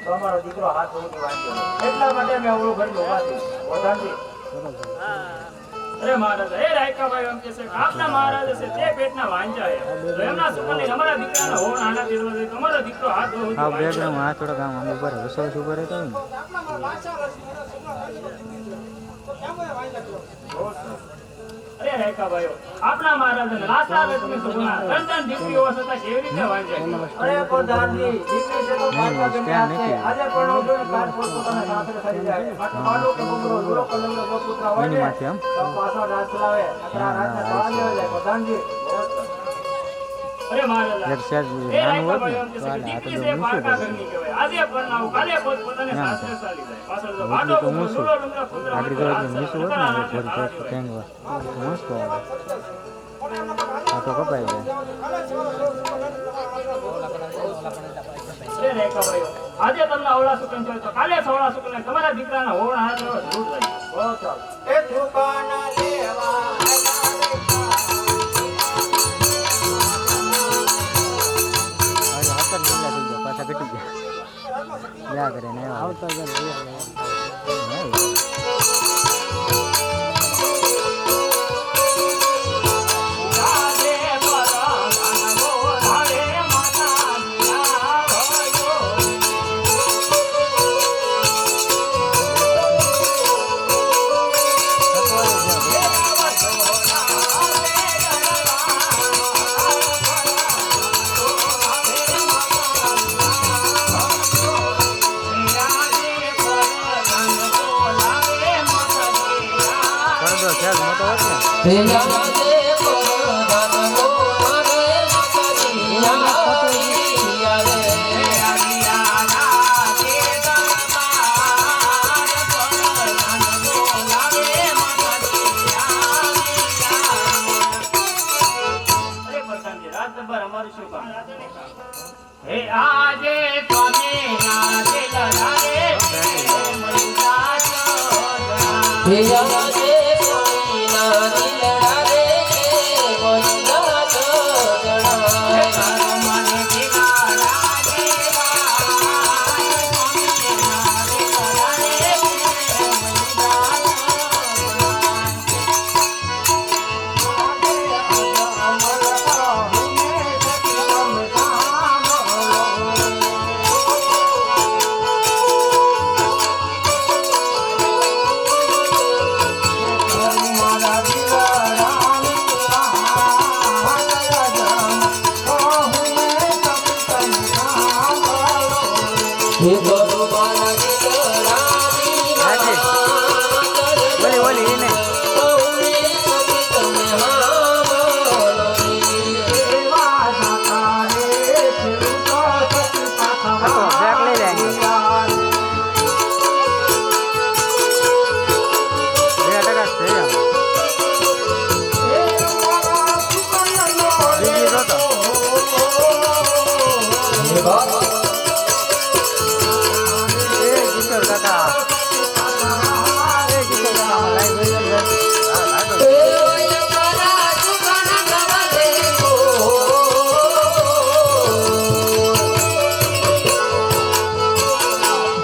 તો અમારો દીકરો હાથ ઉઠી વાંચ્યો એટલા માટે મેં ઓળું ભરી ઉભા થઈ વરદાનજી અરે મહારાજ એ રાયકાભાઈ એમ કહે છે કે આપના મહારાજ છે તે પેટના વાંચા છે તો એમના સુકરની અમારા દીકરાનો હોણ આના તેડવા દે તમારો દીકરો હાથ ઉઠી આ બેકગ્રાઉન્ડ આ થોડા કામ આમ ઉપર રસો ઉપર તો ને અરે રાયકાભાઈઓ આપના મહારાજને લાસા રત્ની સુગના ત્રણ દીકરીઓ છતાં કેવી રીતે વાંચ્યા અરે પ્રધાનજી દીકરી છે તો પાછા ગમ્યા છે આજે પણ ઓડોને કાર પોતાના સાસરે થઈ જાય મારો કે બગરો દુરો કલમનો પુત્ર હોય ને તો પાછો રાત લાવે અકરા રાતના તાળા લેવા જાય પ્રધાનજી અરે મહારાજ એક સેજ નાનું હોત ને તો આ તો દીકરી છે પાકા ઘરની કહેવાય આજે પણ આવું કાલે પોતાને સાસરે ચાલી જાય પાછળ તો વાડો બગરો દુરો ડુંગરા પુત્ર આગળ જો નીસુ હોત ને થોડી ટેંગવા મસ્ત આવે આ તો કપાઈ જાય આજે તમને અવળા સુકન છે તો કાલે સવળા સુકન તમારા દીકરાના હોણ હાથ લેવા જરૂર રહી બહુ ચાલ એ સુકાના લેવા પાછા ઘટી ગયા યા કરે ને આવતો જ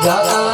Jada